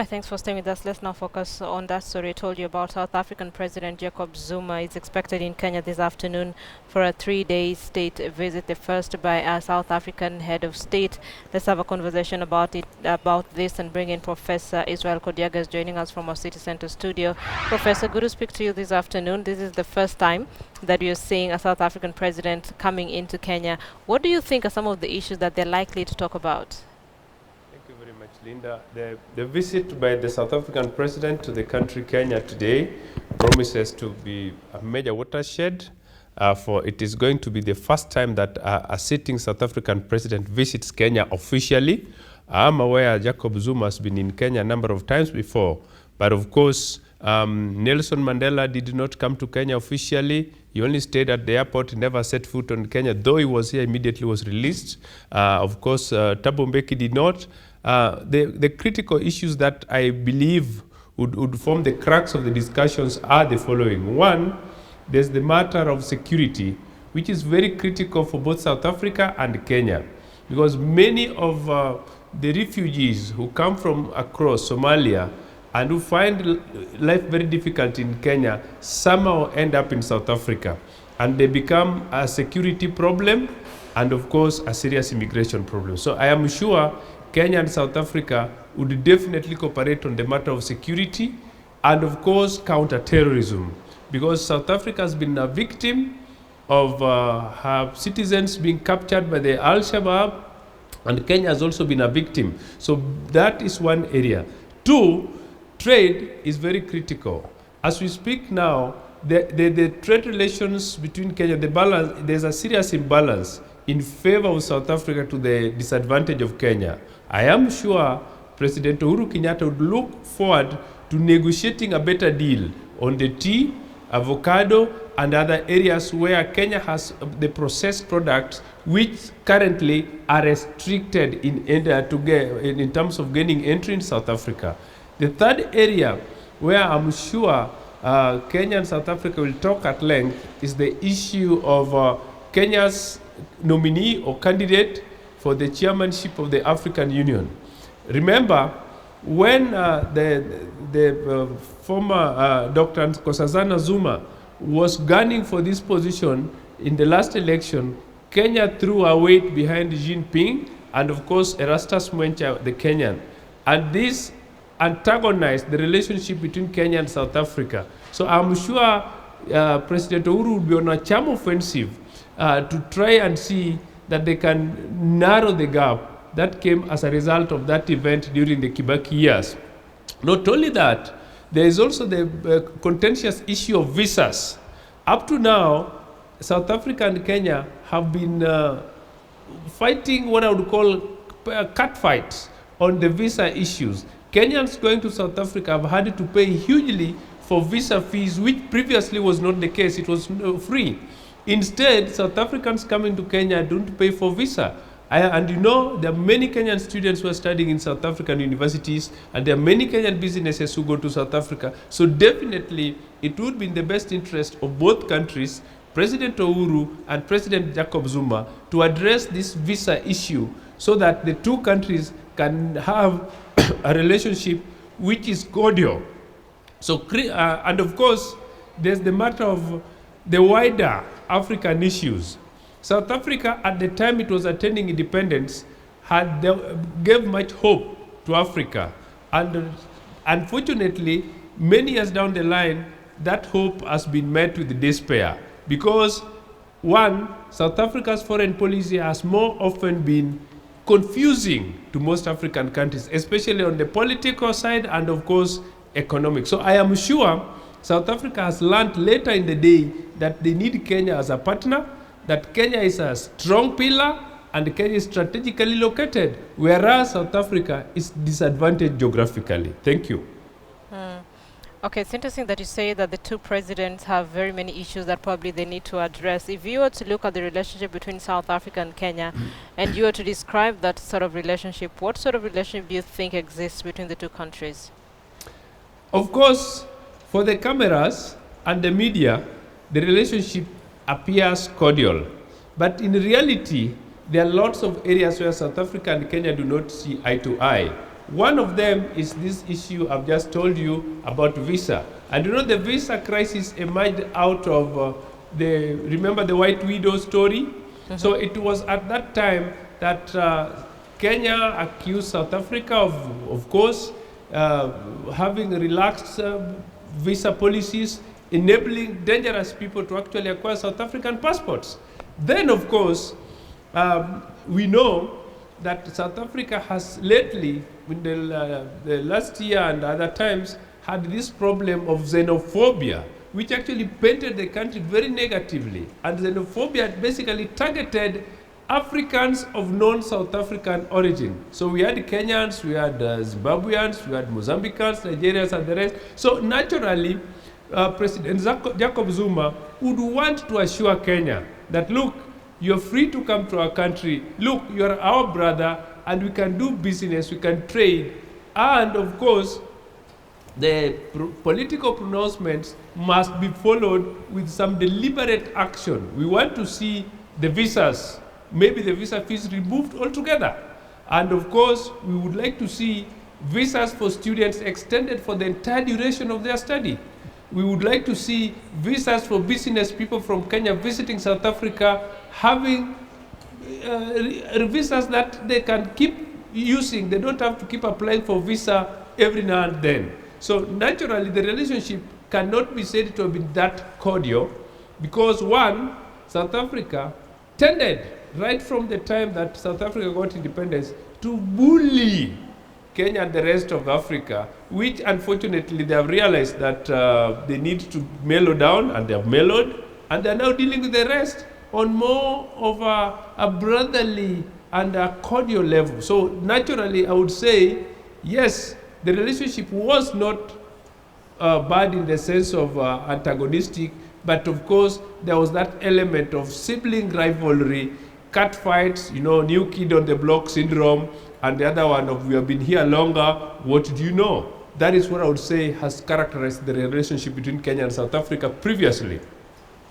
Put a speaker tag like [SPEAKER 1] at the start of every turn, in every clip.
[SPEAKER 1] right, thanks for staying with us. Let's now focus on that story I told you about. South African President Jacob Zuma is expected in Kenya this afternoon for a 3-day state visit, the first by a South African head of state. Let's have a conversation about this, and bring in Professor Israel Kodiaga, joining us from our City Center studio. Professor, good to speak to you this afternoon. This is the first time that you're seeing a South African president coming into Kenya. What do you think are some of the issues that they're likely to talk about?
[SPEAKER 2] Linda, the visit by the South African president to the country Kenya today promises to be a major watershed, for it is going to be the first time that a sitting South African president visits Kenya officially. I'm aware Jacob Zuma has been in Kenya a number of times before, but of course Nelson Mandela did not come to Kenya officially. He only stayed at the airport, he never set foot on Kenya, though he was here immediately was released. Of course, Thabo Mbeki did not. The critical issues that I believe would form the crux of the discussions are the following. One, there's the matter of security, which is very critical for both South Africa and Kenya, because many of the refugees who come from across Somalia and who find life very difficult in Kenya somehow end up in South Africa, and they become a security problem and of course a serious immigration problem. So I am sure Kenya and South Africa would definitely cooperate on the matter of security and of course counter-terrorism, because South Africa has been a victim of her citizens being captured by the Al-Shabaab, and Kenya has also been a victim. So that is one area. Two, trade is very critical. As we speak now, the trade relations between Kenya, there's a serious imbalance in favor of South Africa to the disadvantage of Kenya. I am sure President Uhuru Kenyatta would look forward to negotiating a better deal on the tea, avocado, and other areas where Kenya has the processed products which currently are restricted in terms of gaining entry in South Africa. The third area where I'm sure Kenya and South Africa will talk at length is the issue of Kenya's nominee or candidate for the chairmanship of the African Union. Remember, when the former Dr. Nkosazana Zuma was gunning for this position in the last election, Kenya threw her weight behind Xi Jinping and of course Erastus Mwencha, the Kenyan. And this antagonized the relationship between Kenya and South Africa. So I'm sure President Uhuru would be on a charm offensive to try and see that they can narrow the gap that came as a result of that event during the Kibaki years. Not only that, there is also the contentious issue of visas. Up to now, South Africa and Kenya have been fighting what I would call cat fights on the visa issues. Kenyans going to South Africa have had to pay hugely for visa fees, which previously was not the case. It was free. Instead, South Africans coming to Kenya don't pay for visa. And you know, there are many Kenyan students who are studying in South African universities, and there are many Kenyan businesses who go to South Africa. So definitely, it would be in the best interest of both countries, President Uhuru and President Jacob Zuma, to address this visa issue so that the two countries can have a relationship which is cordial. So, and of course, there's the matter of the wider African issues. South Africa, at the time it was attaining independence, gave much hope to Africa. And unfortunately, many years down the line, that hope has been met with despair. Because, one, South Africa's foreign policy has more often been confusing to most African countries, especially on the political side and, of course, economic. So I am sure South Africa has learned later in the day that they need Kenya as a partner, that Kenya is a strong pillar, and Kenya is strategically located, whereas South Africa is disadvantaged geographically. Thank you.
[SPEAKER 1] Okay, it's interesting that you say that the two presidents have very many issues that probably they need to address. If you were to look at the relationship between South Africa and Kenya, and you were to describe that sort of relationship, what sort of relationship do you think exists between the two countries?
[SPEAKER 2] Of course, for the cameras and the media, the relationship appears cordial. But in reality, there are lots of areas where South Africa and Kenya do not see eye to eye. One of them is this issue I've just told you about visa. And you know, the visa crisis emerged out of remember the White Widow story? So it was at that time that Kenya accused South Africa of course, having relaxed visa policies, enabling dangerous people to actually acquire South African passports. Then, of course, we know that South Africa has lately, in the last year and other times, had this problem of xenophobia, which actually painted the country very negatively. And xenophobia basically targeted Africans of non-South African origin. So we had Kenyans, we had Zimbabweans, we had Mozambicans, Nigerians, and the rest. So naturally, President Jacob Zuma would want to assure Kenya that, look, you're free to come to our country. Look, you're our brother, and we can do business, we can trade. And of course, the political pronouncements must be followed with some deliberate action. We want to see the visas, maybe the visa fees removed altogether. And of course, we would like to see visas for students extended for the entire duration of their study. We would like to see visas for business people from Kenya visiting South Africa having visas that they can keep using. They don't have to keep applying for visa every now and then. So naturally, the relationship cannot be said to have been that cordial because, one, South Africa tended, right from the time that South Africa got independence, to bully Kenya and the rest of Africa, which unfortunately they have realized that they need to mellow down, and they have mellowed, and they are now dealing with the rest on more of a brotherly and a cordial level. So naturally, I would say, yes, the relationship was not bad in the sense of antagonistic, but of course, there was that element of sibling rivalry, cat fights, you know, new kid on the block syndrome, and the other one of we have been here longer, what do you know? That is what I would say has characterized the relationship between Kenya and South Africa previously.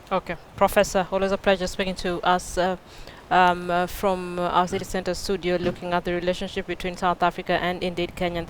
[SPEAKER 1] Okay. Professor, always a pleasure speaking to us from our City Center studio, looking at the relationship between South Africa and indeed Kenya.